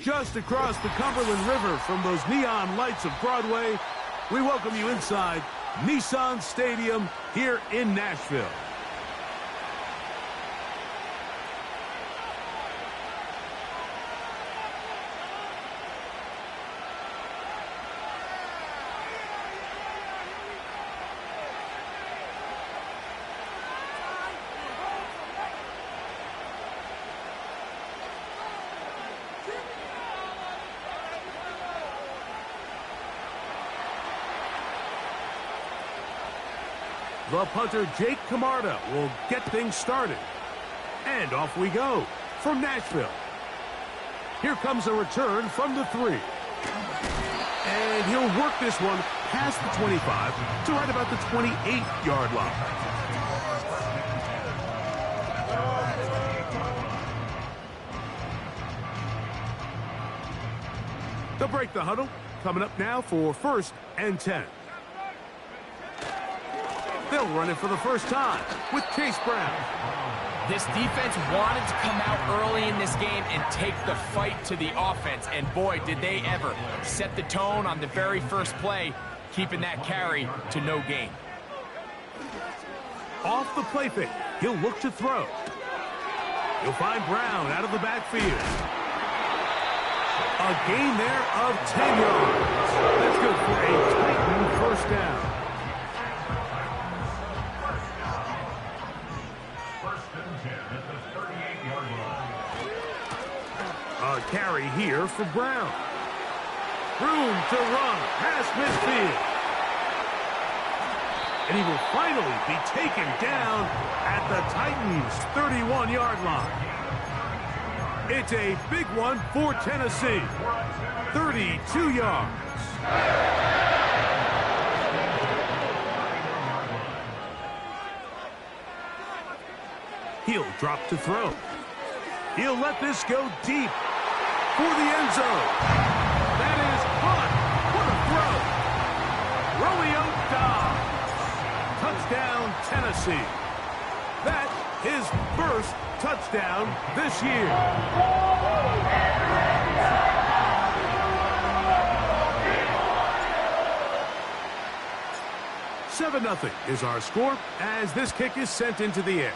just across the Cumberland River from those neon lights of Broadway, we welcome you inside Nissan Stadium here in Nashville. The punter, Jake Camarda, will get things started. And off we go from Nashville. Here comes a return from the 3. And he'll work this one past the 25 to right about the 28-yard line. They'll break the huddle. Coming up now for 1st and 10. They'll run it for the first time with Chase Brown. This defense wanted to come out early in this game and take the fight to the offense. And boy, did they ever set the tone on the very first play, keeping that carry to no gain. Off the play fake, he'll look to throw. He'll find Brown out of the backfield. A gain there of 10 yards. That's good for a Titan first down. A carry here for Brown. Room to run past midfield. And he will finally be taken down at the Titans' 31-yard line. It's a big one for Tennessee. 32 yards. He'll drop to throw. He'll let this go deep for the end zone. That is caught. What a throw. Romeo Dobbs. Touchdown, Tennessee. That's his first touchdown this year. $7-0 is our score as this kick is sent into the air.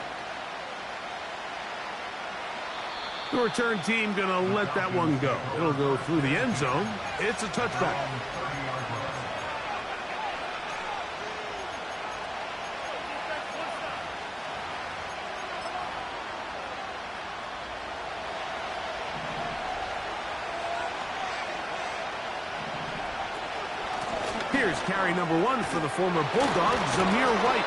The return team going to let that one go. It'll go through the end zone. It's a touchback. Here's carry number 1 for the former Bulldog, Zamir White.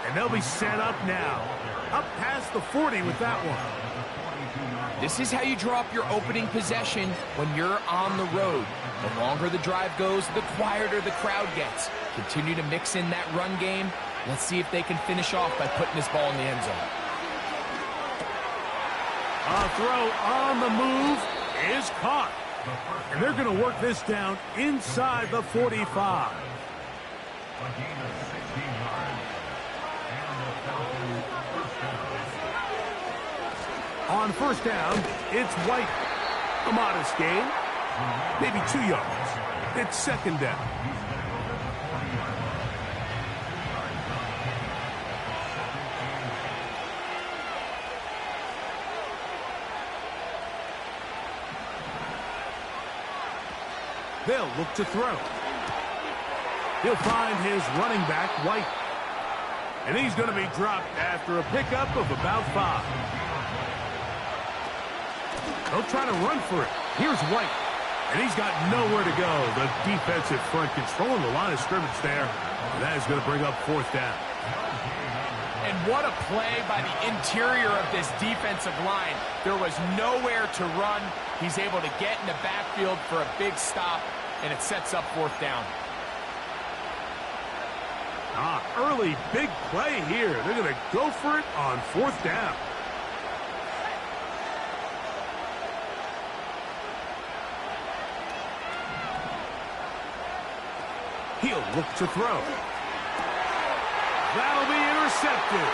And they'll be set up now. Up past the 40 with that one. This is how you draw up your opening possession when you're on the road. The longer the drive goes, the quieter the crowd gets. Continue to mix in that run game. Let's see if they can finish off by putting this ball in the end zone. A throw on the move is caught. And they're going to work this down inside the 45. On first down, it's White. A modest gain, maybe 2 yards. It's 2nd down. They'll look to throw. He'll find his running back, White. And he's going to be dropped after a pickup of about 5. They'll try to run for it. Here's White. And he's got nowhere to go. The defensive front controlling the line of scrimmage there. And that is going to bring up 4th down. And what a play by the interior of this defensive line. There was nowhere to run. He's able to get in the backfield for a big stop, and it sets up 4th down. Early big play here. They're going to go for it on 4th down. He'll look to throw. That'll be intercepted.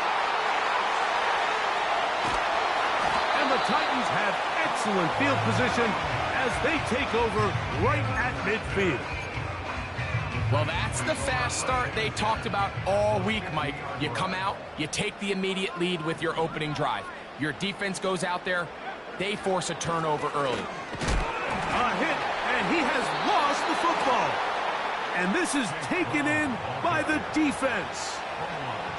And the Titans have excellent field position as they take over right at midfield. Well, that's the fast start they talked about all week, Mike. You come out, you take the immediate lead with your opening drive. Your defense goes out there, they force a turnover early. A hit, and he has lost the football. And this is taken in by the defense.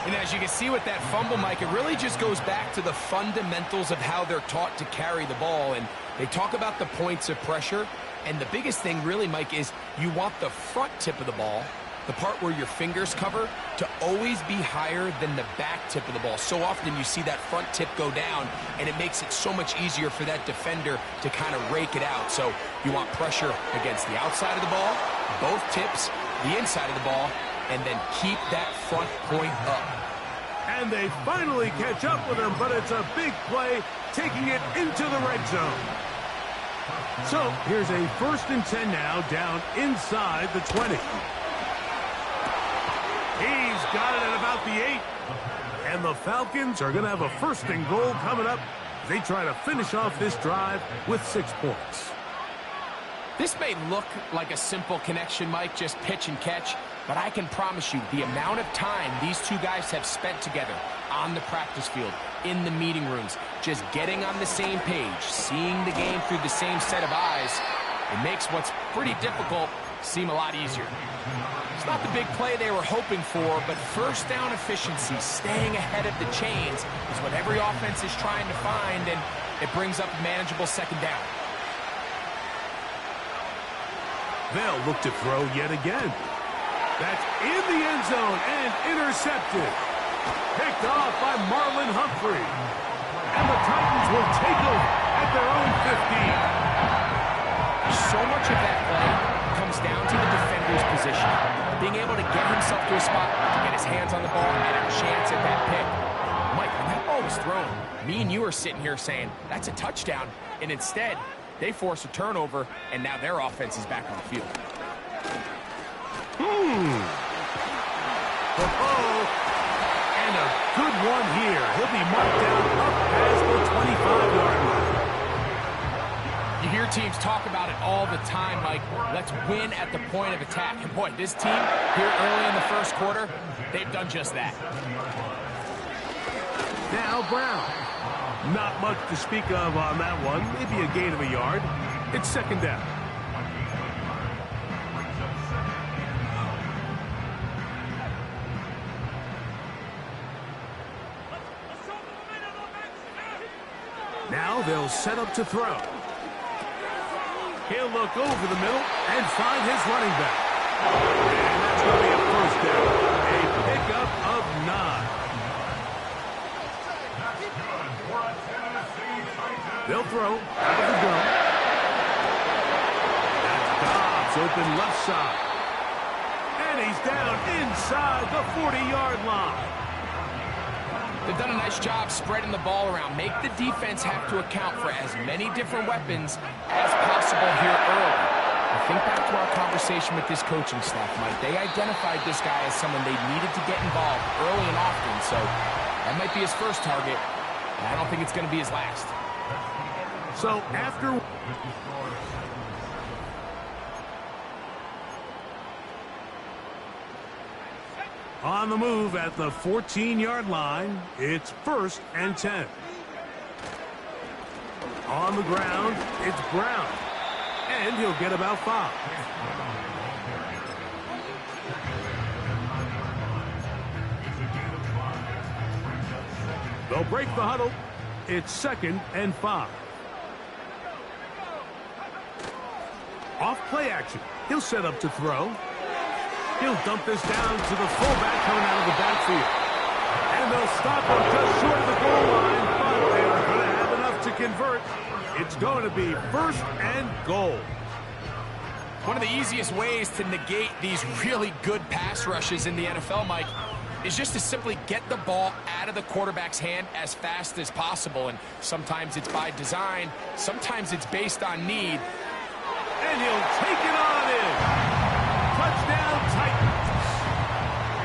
And as you can see with that fumble, Mike, it really just goes back to the fundamentals of how they're taught to carry the ball. And they talk about the points of pressure. And the biggest thing really, Mike, is you want the front tip of the ball, the part where your fingers cover, to always be higher than the back tip of the ball. So often you see that front tip go down, and it makes it so much easier for that defender to kind of rake it out. So you want pressure against the outside of the ball, both tips, the inside of the ball, and then keep that front point up. And they finally catch up with him, but it's a big play, taking it into the red zone. So here's a 1st and 10 now, down inside the 20. He's got it at about the 8. And the Falcons are going to have a 1st and goal coming up. They try to finish off this drive with 6 points. This may look like a simple connection, Mike, just pitch and catch, but I can promise you the amount of time these two guys have spent together on the practice field, in the meeting rooms, just getting on the same page, seeing the game through the same set of eyes, it makes what's pretty difficult seem a lot easier. It's not the big play they were hoping for, but first down efficiency, staying ahead of the chains, is what every offense is trying to find, and it brings up a manageable 2nd down. They'll look to throw yet again. That's in the end zone and intercepted. Picked off by Marlon Humphrey. And the Titans will take over at their own 15. So much of that play comes down to the defender's position. Being able to get himself to a spot, to get his hands on the ball, and a chance at that pick. Mike, when that ball was thrown, me and you are sitting here saying, that's a touchdown. And instead, they force a turnover, and now their offense is back on the field. And a good one here. He'll be marked down up past the 25-yard line. You hear teams talk about it all the time, Mike. Let's win at the point of attack. And boy, this team here early in the 1st quarter, they've done just that. Now Brown. Not much to speak of on that one. Maybe a gain of a yard. It's 2nd down. Now they'll set up to throw. He'll look over the middle and find his running back. And that's going to be a 1st down. A pickup of 9. They'll throw out of the gun. That's Dobbs open left side. And he's down inside the 40-yard line. They've done a nice job spreading the ball around. Make the defense have to account for as many different weapons as possible here early. I think back to our conversation with this coaching staff, Mike. They identified this guy as someone they needed to get involved early and often, so that might be his first target, and I don't think it's going to be his last. So after... On the move at the 14-yard line, it's 1st and 10. On the ground, it's Brown. And he'll get about 5. They'll break the huddle. It's 2nd and 5. Off play action. He'll set up to throw. He'll dump this down to the fullback coming out of the backfield. And they'll stop him just short of the goal line, but they are going to have enough to convert. It's going to be 1st and goal. One of the easiest ways to negate these really good pass rushes in the NFL, Mike, is just to simply get the ball out of the quarterback's hand as fast as possible. And sometimes it's by design, sometimes it's based on need. And he'll take it on in. Touchdown Titans.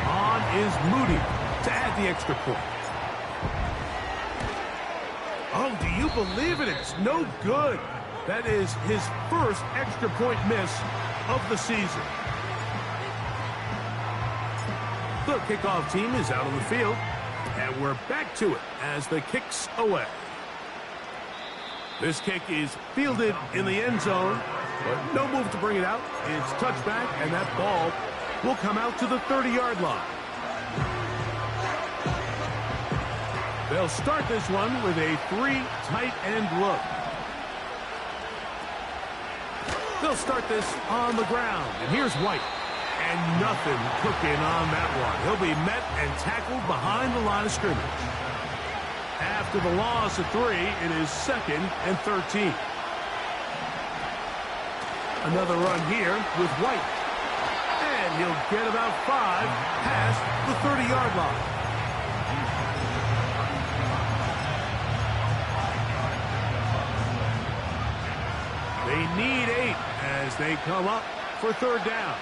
On is Moody to add the extra point. Oh, do you believe it? It's no good. That is his first extra point miss of the season. The kickoff team is out on the field, and we're back to it as the kick's away. This kick is fielded in the end zone, but no move to bring it out. It's touchback, and that ball will come out to the 30-yard line. They'll start this one with a 3 tight end look. They'll start this on the ground, and here's White. And nothing cooking on that one. He'll be met and tackled behind the line of scrimmage. After the loss of 3, it is 2nd and 13. Another run here with White. And he'll get about 5 past the 30-yard line. They need 8 as they come up for 3rd down.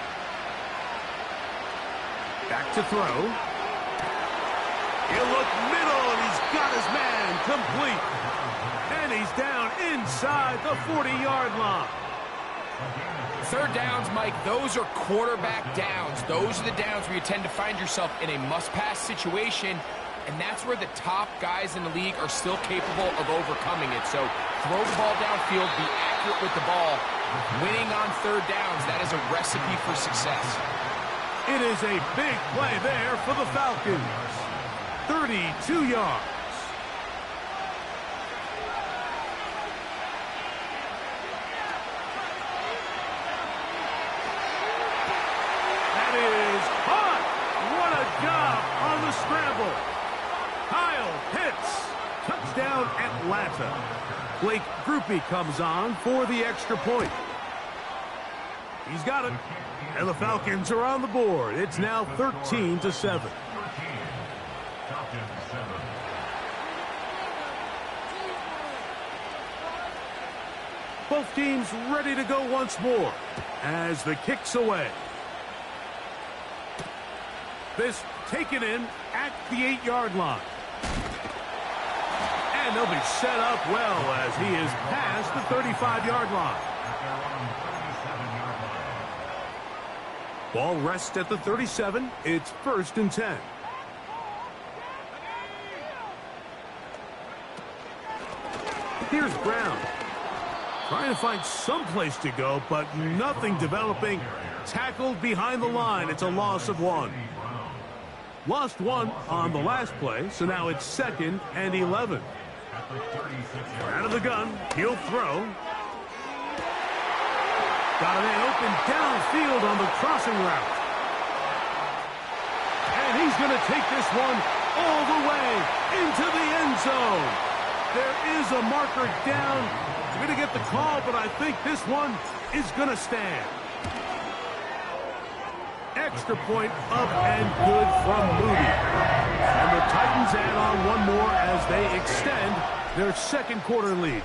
Back to throw. He'll look middle, and he's got his man complete. And he's down inside the 40-yard line. 3rd downs, Mike, those are quarterback downs. Those are the downs where you tend to find yourself in a must-pass situation, and that's where the top guys in the league are still capable of overcoming it. So throw the ball downfield, be accurate with the ball. Winning on 3rd downs, that is a recipe for success. It is a big play there for the Falcons. 32 yards. That is hot. What a job on the scramble. Kyle Pitts. Touchdown Atlanta. Blake Groupie comes on for the extra point. He's got it. And the Falcons are on the board. It's now 13-7. Both teams ready to go once more as the kick's away. This taken in at the 8-yard line. And they'll be set up well as he is past the 35-yard line. Ball rests at the 37. It's 1st and 10. Here's Brown. Trying to find some place to go, but nothing developing. Tackled behind the line. It's a loss of 1. Lost 1 on the last play, so now it's 2nd and 11. Out of the gun. He'll throw. Got a man open downfield on the crossing route. And he's going to take this one all the way into the end zone. There is a marker down. We're going to get the call, but I think this one is going to stand. Extra point up and good from Moody. And the Titans add on one more as they extend their 2nd quarter lead.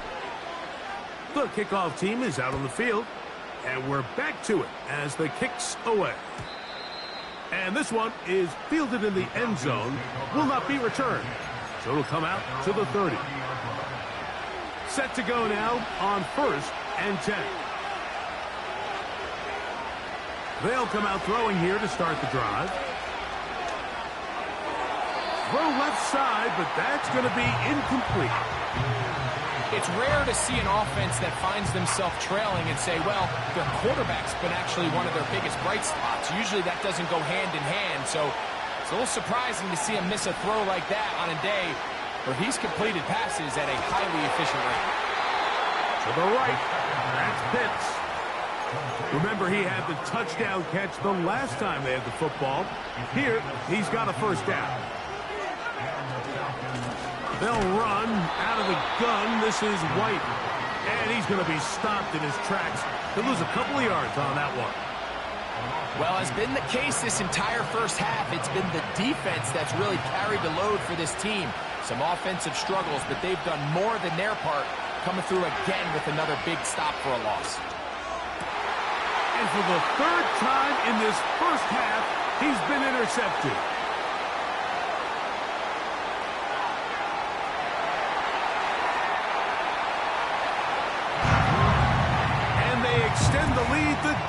The kickoff team is out on the field. And we're back to it as the kick's away. And this one is fielded in the end zone. Will not be returned. So it'll come out to the 30. Set to go now on 1st and 10. They'll come out throwing here to start the drive. Throw left side, but that's going to be incomplete. It's rare to see an offense that finds themselves trailing and say, well, their quarterback's been actually one of their biggest bright spots. Usually that doesn't go hand in hand, so it's a little surprising to see him miss a throw like that on a day where he's completed passes at a highly efficient rate. To the right, that's Pitts. Remember, he had the touchdown catch the last time they had the football. Here, he's got a 1st down. They'll run out of the gun. This is White. And he's going to be stopped in his tracks. He'll lose a couple of yards on that one. Well, as been the case this entire first half, it's been the defense that's really carried the load for this team. Some offensive struggles, but they've done more than their part, coming through again with another big stop for a loss. And for the 3rd time in this first half, he's been intercepted.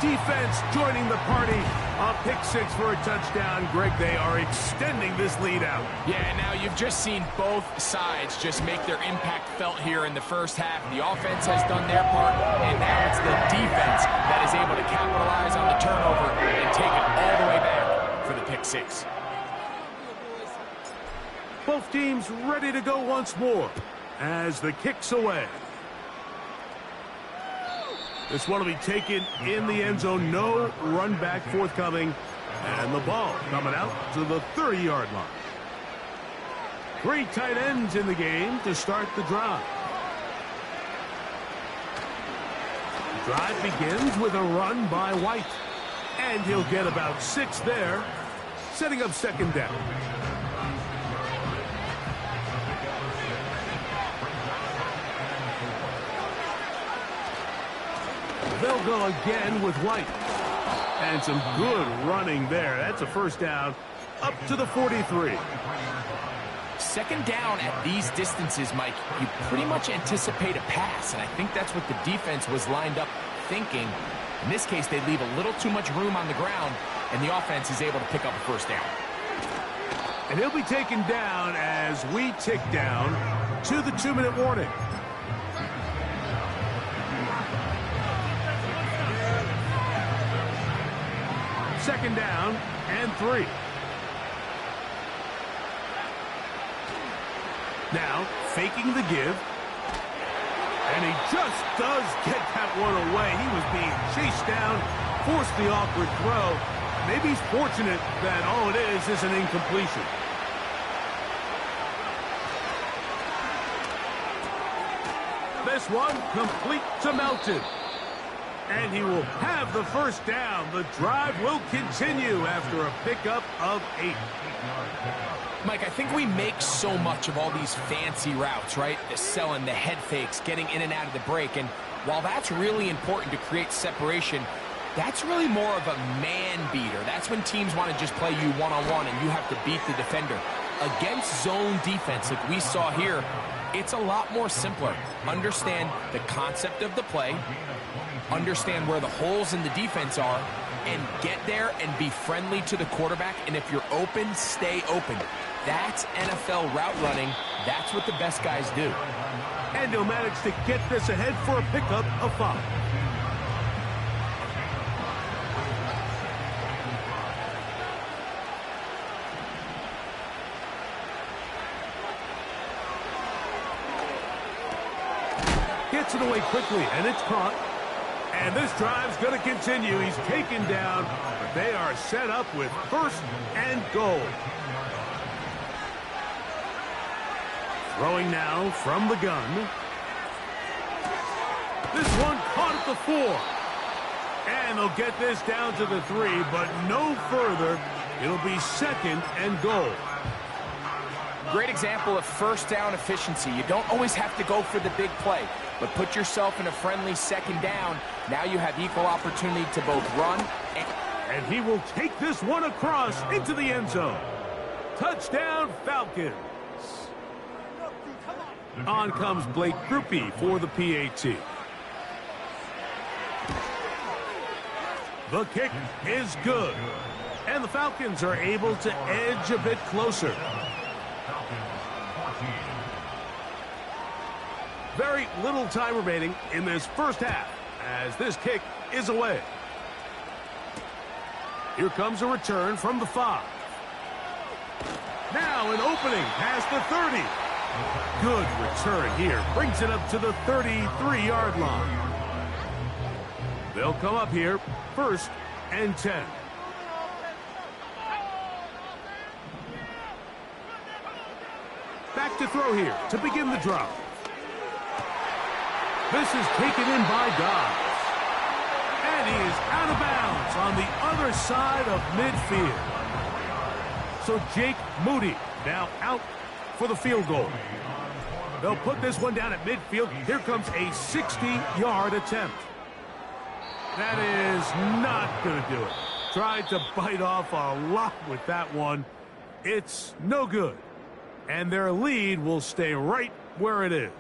defense joining the party. A pick six for a touchdown. Greg, they are extending this lead out. Yeah, now you've just seen both sides just make their impact felt here in the first half. The offense has done their part, and now it's the defense that is able to capitalize on the turnover and take it all the way back for the pick six. Both teams ready to go once more as the kick's away. This one will be taken in the end zone. No run back forthcoming. And the ball coming out to the 30-yard line. 3 tight ends in the game to start the drive. The drive begins with a run by White. And he'll get about 6 there, setting up second down. They'll go again with White. And some good running there. That's a first down up to the 43. Second down at these distances, Mike, you pretty much anticipate a pass, and I think that's what the defense was lined up thinking. In this case, they leave a little too much room on the ground, and the offense is able to pick up a first down. And he'll be taken down as we tick down to the 2-minute warning. Second down and 3. Now, faking the give. And he just does get that one away. He was being chased down, forced the awkward throw. Maybe he's fortunate that all it is an incompletion. This one complete to Melton. And he will have the first down. The drive will continue after a pickup of 8. Mike, I think we make so much of all these fancy routes, right? The selling, the head fakes, getting in and out of the break. And while that's really important to create separation, that's really more of a man beater. That's when teams want to just play you one-on-one and you have to beat the defender. Against zone defense like we saw here, it's a lot more simpler. Understand the concept of the play, understand where the holes in the defense are, and get there and be friendly to the quarterback. And if you're open, stay open. That's NFL route running. That's what the best guys do. And he'll manage to get this ahead for a pickup of 5. Gets it away quickly, and it's caught. And this drive's going to continue. He's taken down, but they are set up with first and goal. Throwing now from the gun. This one caught at the 4. And they'll get this down to the 3, but no further. It'll be second and goal. Great example of first down efficiency. You don't always have to go for the big play, but put yourself in a friendly second down. Now you have equal opportunity to both run and he will take this one across into the end zone. Touchdown, Falcons. On comes Blake Grupe for the PAT. The kick is good. And the Falcons are able to edge a bit closer. Very little time remaining in this first half as this kick is away. Here comes a return from the 5. Now an opening past the 30. Good return here. Brings it up to the 33-yard line. They'll come up here first and 10. Back to throw here to begin the drive. This is taken in by Dobbs. And he is out of bounds on the other side of midfield. So Jake Moody now out for the field goal. They'll put this one down at midfield. Here comes a 60-yard attempt. That is not going to do it. Tried to bite off a lot with that one. It's no good. And their lead will stay right where it is.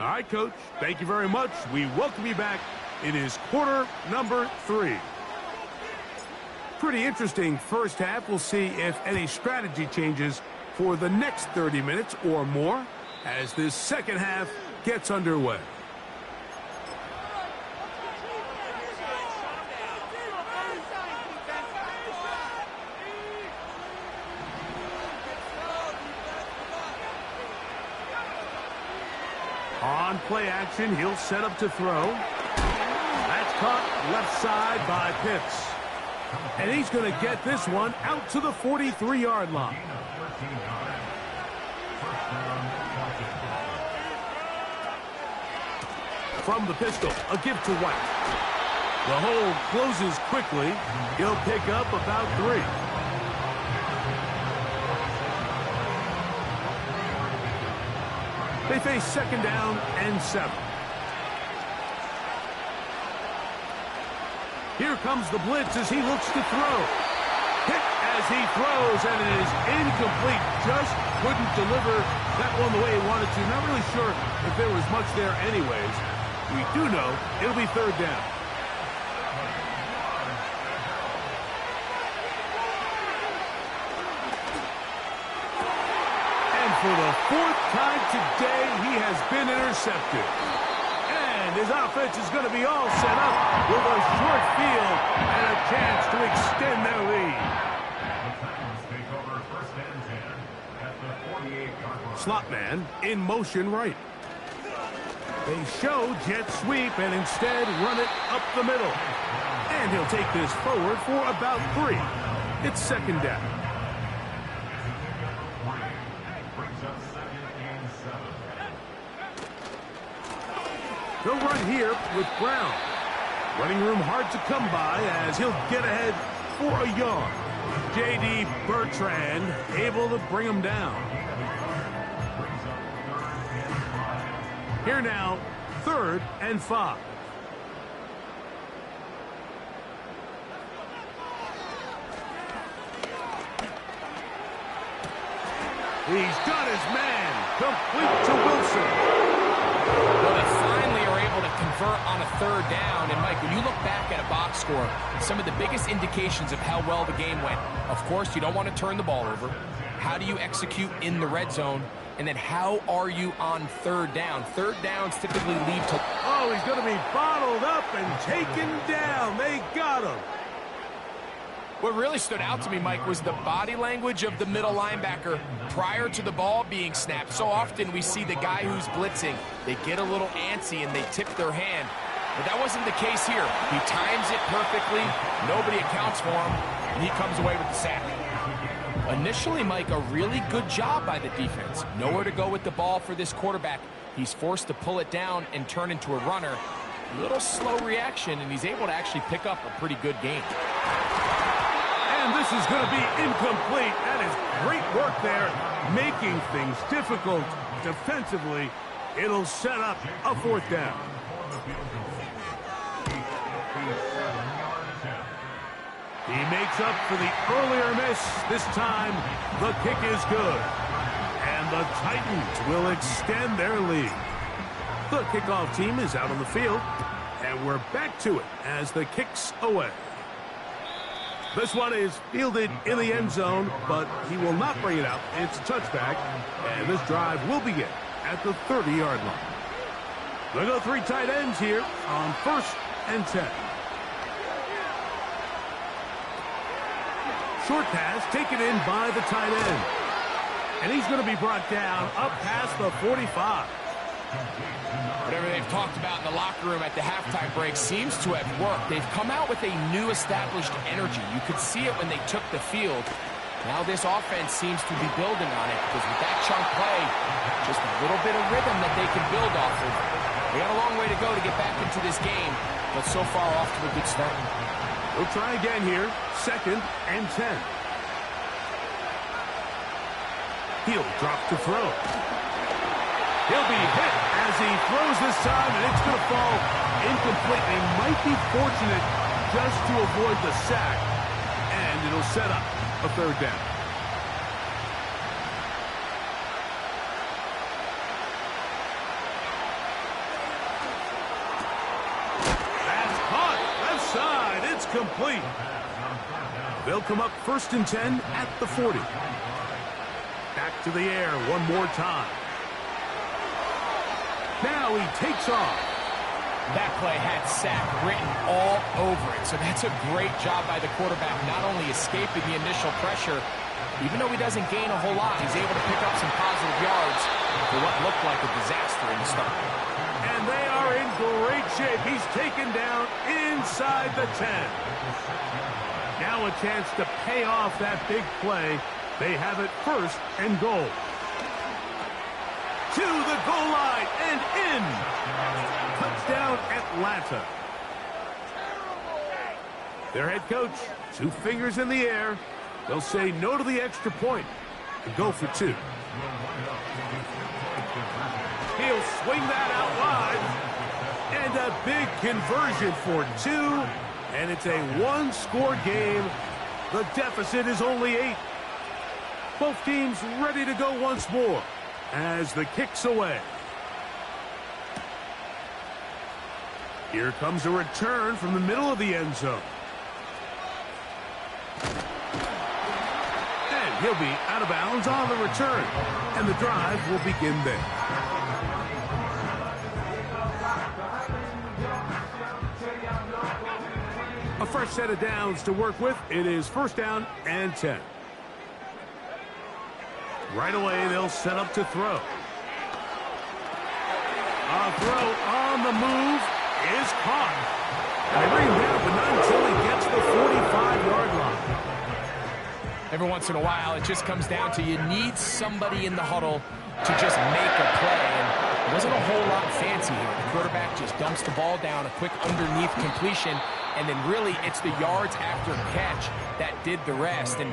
All right, Coach. Thank you very much. We welcome you back. It is quarter number 3. Pretty interesting first half. We'll see if any strategy changes for the next 30 minutes or more as this second half gets underway. On play action, he'll set up to throw. That's caught left side by Pitts. And he's going to get this one out to the 43-yard line. From the pistol, a give to White. The hole closes quickly. He'll pick up about 3. They face second down and 7. Here comes the blitz as he looks to throw. Hit as he throws, and it is incomplete. Just couldn't deliver that one the way he wanted to. Not really sure if there was much there anyways. We do know it'll be third down. For the 4th time today, he has been intercepted. And his offense is going to be all set up with a short field and a chance to extend their lead. Slot man in motion right. They show jet sweep and instead run it up the middle. And he'll take this forward for about 3. It's second down. They'll run here with Brown. Running room hard to come by as he'll get ahead for a yard. J.D. Bertrand able to bring him down. Here now, 3rd and 5. He's got his man. Complete to Wilson. Well, they finally are able to convert on a 3rd down. And, Mike, when you look back at a box score, some of the biggest indications of how well the game went, of course, you don't want to turn the ball over. How do you execute in the red zone? And then how are you on 3rd down? 3rd downs typically lead to... Oh, he's going to be bottled up and taken down. They got him. What really stood out to me, Mike, was the body language of the middle linebacker prior to the ball being snapped. So often we see the guy who's blitzing, they get a little antsy and they tip their hand. But that wasn't the case here. He times it perfectly, nobody accounts for him, and he comes away with the sack. Initially, Mike, a really good job by the defense. Nowhere to go with the ball for this quarterback. He's forced to pull it down and turn into a runner. A little slow reaction, and he's able to actually pick up a pretty good game. And this is going to be incomplete. That is great work there, making things difficult defensively. It'll set up a 4th down. He makes up for the earlier miss. This time, the kick is good. And the Titans will extend their lead. The kickoff team is out on the field. And we're back to it as the kick's away. This one is fielded in the end zone, but he will not bring it out. It's a touchback, and this drive will begin at the 30-yard line. They'll go 3 tight ends here on 1st and 10. Short pass taken in by the tight end. And he's going to be brought down up past the 45. Whatever they've talked about in the locker room at the halftime break seems to have worked. They've come out with a new established energy. You could see it when they took the field. Now this offense seems to be building on it because with that chunk play, just a little bit of rhythm that they can build off of. They got a long way to go to get back into this game, but so far off to a good start. We'll try again here, 2nd and 10. He'll drop to throw. He'll be hit as he throws this time, and it's going to fall incomplete. They might be fortunate just to avoid the sack, and it'll set up a 3rd down. complete. They'll come up 1st and 10 at the 40. Back to the air one more time. Now he takes off. That play had sack written all over it, so that's a great job by the quarterback, not only escaping the initial pressure, even though he doesn't gain a whole lot, he's able to pick up some positive yards for what looked like a disaster in the start. And they are in great shape. He's taken down inside the 10. Now a chance to pay off that big play. They have it 1st and goal. To the goal line and in. Touchdown, Atlanta. Their head coach, 2 fingers in the air. They'll say no to the extra point and go for 2. He'll swing that out wide. And a big conversion for 2. And it's a 1-score game. The deficit is only 8. Both teams ready to go once more as the kick's away. Here comes a return from the middle of the end zone. And he'll be out of bounds on the return. And the drive will begin there. A fresh set of downs to work with. It is 1st down and 10. Right away, they'll set up to throw. A throw on the move is caught. And they bring him down, but not until he gets the 45-yard line. Every once in a while, it just comes down to you need somebody in the huddle to just make a play. And it wasn't a whole lot fancy here. The quarterback just dumps the ball down, a quick underneath completion, and then really it's the yards after catch that did the rest. And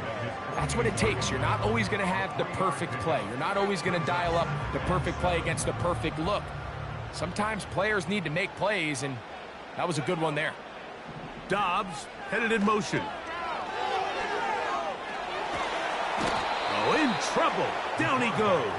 that's what it takes. You're not always going to have the perfect play. You're not always going to dial up the perfect play against the perfect look. Sometimes players need to make plays, and that was a good one there. Dobbs headed in motion. Oh, in trouble. Down he goes.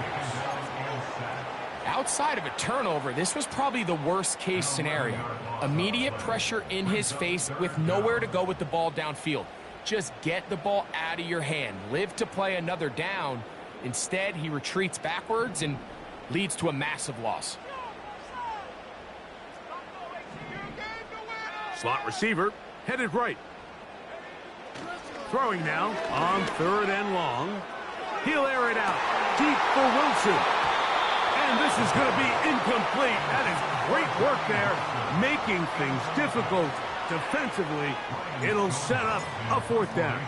Outside of a turnover, this was probably the worst-case scenario. Immediate pressure in his face with nowhere to go with the ball downfield. Just get the ball out of your hand. Live to play another down. Instead, he retreats backwards and leads to a massive loss. Slot receiver headed right. Throwing now on 3rd and long. He'll air it out deep for Wilson. And this is going to be incomplete. That is great work there, making things difficult defensively. It'll set up a 4th down.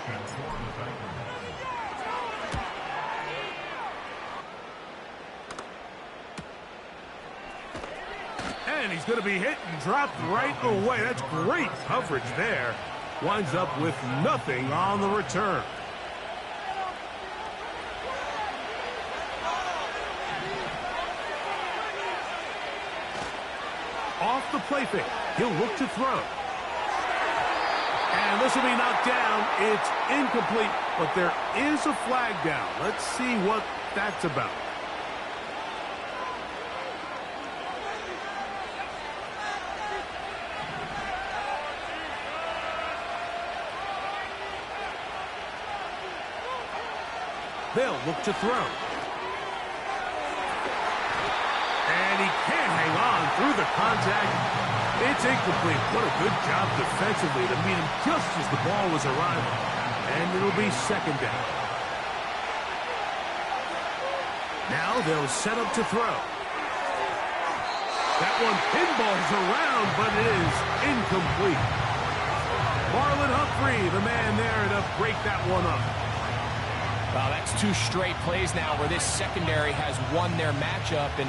And he's going to be hit and dropped right away. That's great coverage there. Winds up with nothing on the return. Off the play fake. He'll look to throw. And this will be knocked down. It's incomplete, but there is a flag down. Let's see what that's about. They'll look to throw. And he can't hang on through the contact. It's incomplete. What a good job defensively to meet him just as the ball was arriving. And it'll be 2nd down. Now they'll set up to throw. That one pinballs around, but it is incomplete. Marlon Humphrey, the man there to break that one up. Well, that's 2 straight plays now where this secondary has won their matchup, and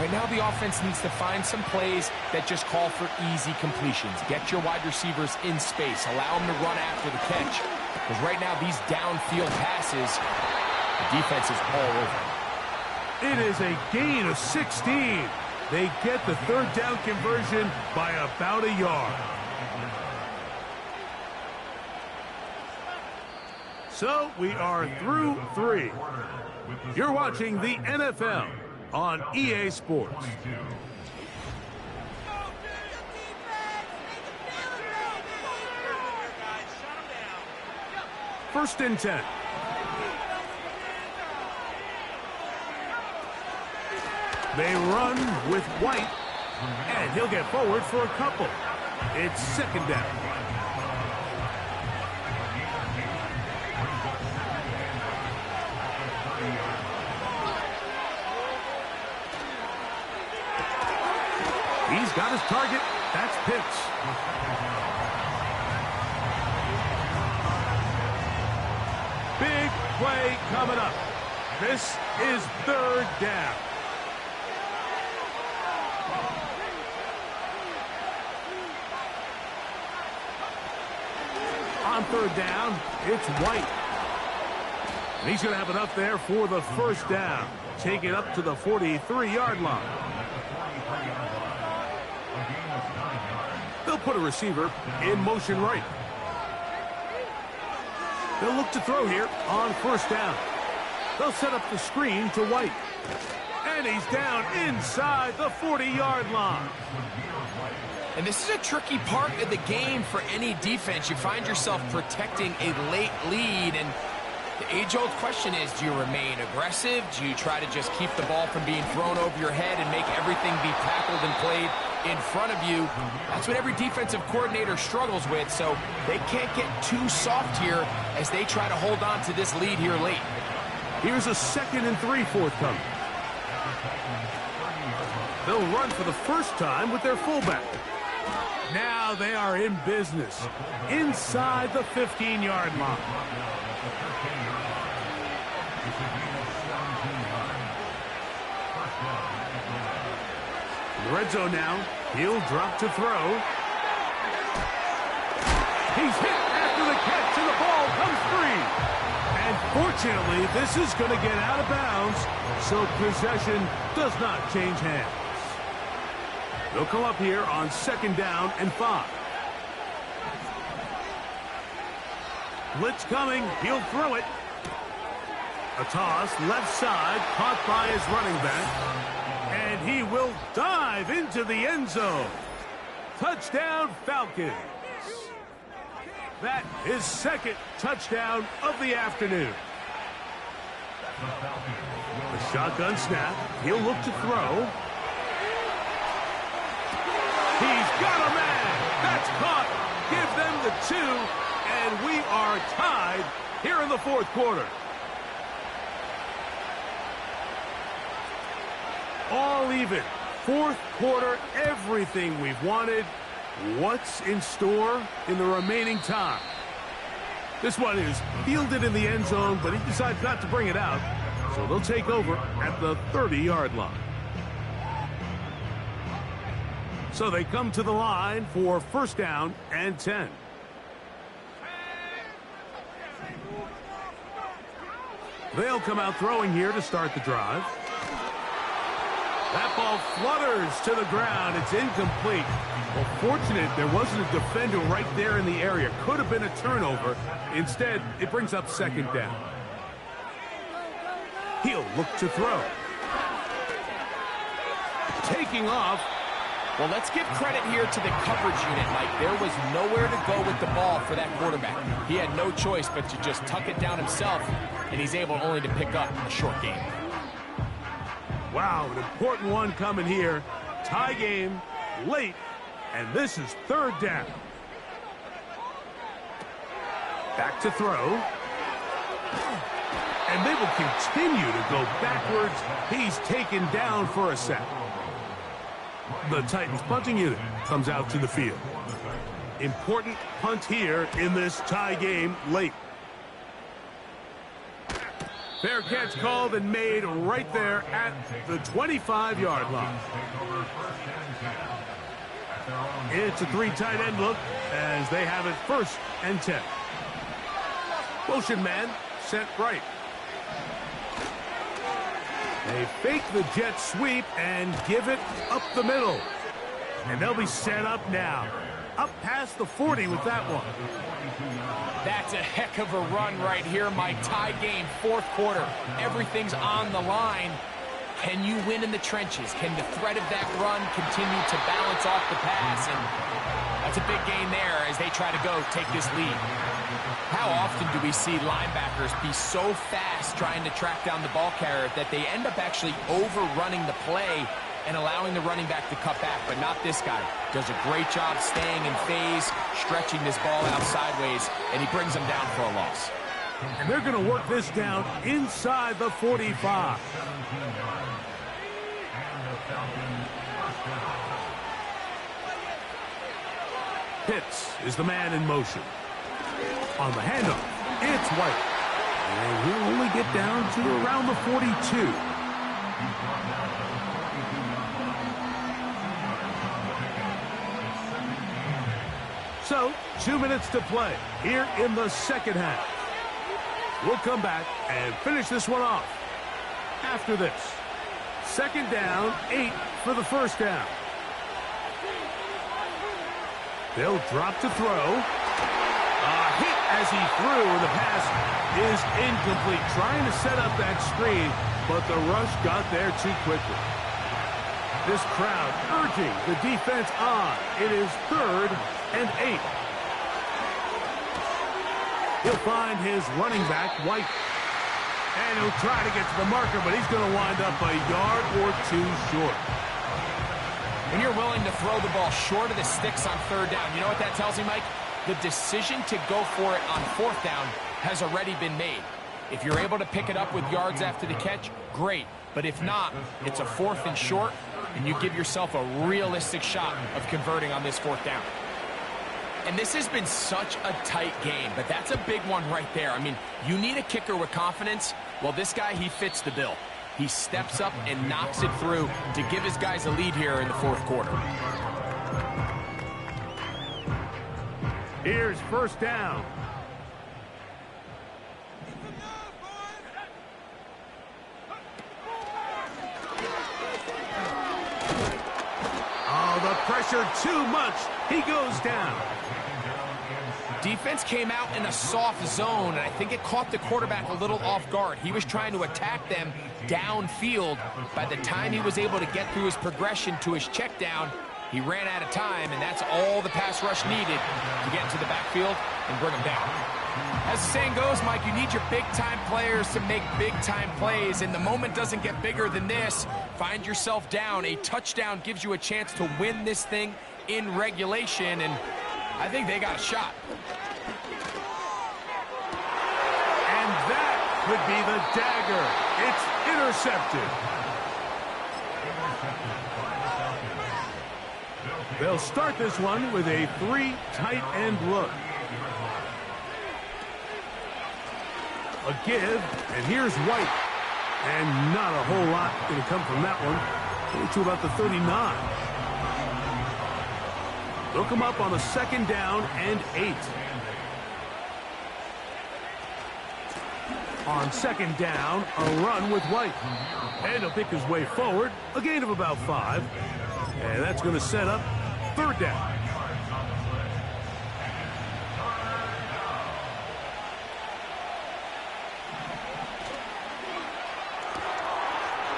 right now the offense needs to find some plays that just call for easy completions. Get your wide receivers in space. Allow them to run after the catch, because right now these downfield passes, the defense is all over. It is a gain of 16. They get the 3rd down conversion by about a yard. So we are through 3. You're watching the NFL on EA Sports. First and 10. They run with White, and he'll get forward for a couple. It's second down. He's got his target. That's Pitts. Big play coming up. This is third down. On third down, it's White. And he's going to have enough there for the first down. Take it up to the 43-yard line. They'll put a receiver in motion right. They'll look to throw here on first down. They'll set up the screen to White. And he's down inside the 40-yard line. And this is a tricky part of the game for any defense. You find yourself protecting a late lead, and the age-old question is, do you remain aggressive? Do you try to just keep the ball from being thrown over your head and make everything be tackled and played in front of you? That's what every defensive coordinator struggles with, so they can't get too soft here as they try to hold on to this lead here late. Here's a 2nd and 3 forthcoming. They'll run for the first time with their fullback. Now they are in business inside the 15-yard line. In the red zone now, he'll drop to throw. He's hit after the catch, and the ball comes free. And fortunately, this is going to get out of bounds, so possession does not change hands. They'll come up here on 2nd down and 5. Blitz coming. He'll throw it. A toss left side, caught by his running back. And he will dive into the end zone. Touchdown, Falcons. That is 2nd touchdown of the afternoon. The shotgun snap. He'll look to throw. He's got a man. That's caught. Give them the 2, and we are tied here in the 4th quarter. All even. 4th quarter, everything we've wanted. What's in store in the remaining time? This one is fielded in the end zone, but he decides not to bring it out, so they'll take over at the 30-yard line. So they come to the line for first down and 10. They'll come out throwing here to start the drive. That ball flutters to the ground. It's incomplete. Well, fortunate there wasn't a defender right there in the area. Could have been a turnover. Instead, it brings up 2nd down. He'll look to throw. Taking off. Well, let's give credit here to the coverage unit, Mike. There was nowhere to go with the ball for that quarterback. He had no choice but to just tuck it down himself, and he's able only to pick up a short gain. Wow, an important one coming here. Tie game, late, and this is 3rd down. Back to throw. And they will continue to go backwards. He's taken down for a sack. The Titans punting unit comes out to the field. Important punt here in this tie game late. Fair catch called and made right there at the 25-yard line. It's a 3 tight end look as they have it 1st and 10. Motion man set right. They fake the jet sweep and give it up the middle. And they'll be set up now. Up past the 40 with that one. That's a heck of a run right here, Mike. Tie game, 4th quarter. Everything's on the line. Can you win in the trenches? Can the threat of that run continue to balance off the pass? And That's a big gain there as they try to go take this lead. How often do we see linebackers be so fast trying to track down the ball carrier that they end up actually overrunning the play and allowing the running back to cut back, but not this guy. Does a great job staying in phase, stretching this ball out sideways, and he brings them down for a loss. And they're going to work this down inside the 45. Pitts is the man in motion. On the handoff, it's White. And he'll only get down to around the 42. So, 2 minutes to play here in the second half. We'll come back and finish this one off after this. Second down, 8 for the first down. They'll drop to throw. A hit as he threw, and the pass is incomplete. Trying to set up that screen, but the rush got there too quickly. This crowd urging the defense on. It is 3rd and 8. He'll find his running back, White. And he'll try to get to the marker, but he's going to wind up a yard or 2 short. When you're willing to throw the ball short of the sticks on 3rd down, you know what that tells me, Mike? The decision to go for it on 4th down has already been made. If you're able to pick it up with yards after the catch, great. But if not, it's a 4th and short, and you give yourself a realistic shot of converting on this 4th down. And this has been such a tight game, but that's a big one right there. I mean, you need a kicker with confidence. Well, this guy, he fits the bill. He steps up and knocks it through to give his guys a lead here in the 4th quarter. Here's first down. Oh, the pressure too much. He goes down. Defense came out in a soft zone, and I think it caught the quarterback a little off guard. He was trying to attack them downfield. By the time he was able to get through his progression to his check down, he ran out of time, and that's all the pass rush needed to get into the backfield and bring him down. As the saying goes, Mike, you need your big-time players to make big-time plays, and the moment doesn't get bigger than this. Find yourself down. A touchdown gives you a chance to win this thing in regulation, and I think they got a shot. And that could be the dagger. It's intercepted. They'll start this one with a 3 tight end look. A give, and here's White. And not a whole lot going to come from that one. Only to about the 39. They'll come up on a 2nd down and 8. On 2nd down, a run with White. And he'll pick his way forward, a gain of about 5. And that's going to set up 3rd down.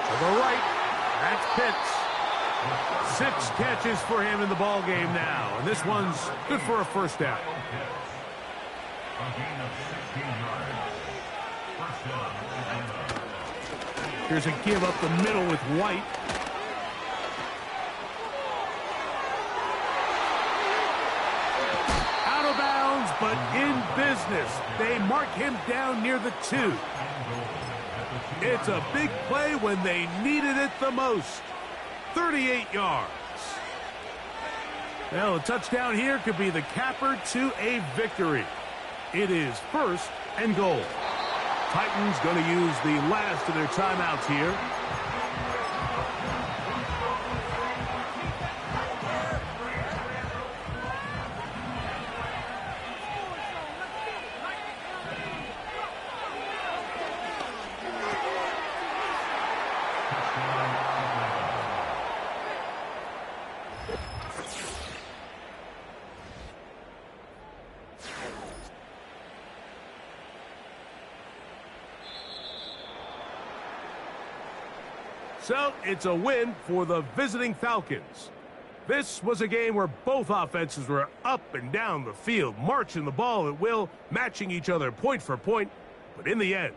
To the right, that's Pitts. 6 catches for him in the ball game now, and this one's good for a 1st down. Here's a give up the middle with White. Out of bounds, but in business. They mark him down near the 2. It's a big play when they needed it the most. 38 yards. Well, a touchdown here could be the capper to a victory. It is 1st and goal. Titans going to use the last of their timeouts here. So, it's a win for the visiting Falcons. This was a game where both offenses were up and down the field, marching the ball at will, matching each other point for point. But in the end,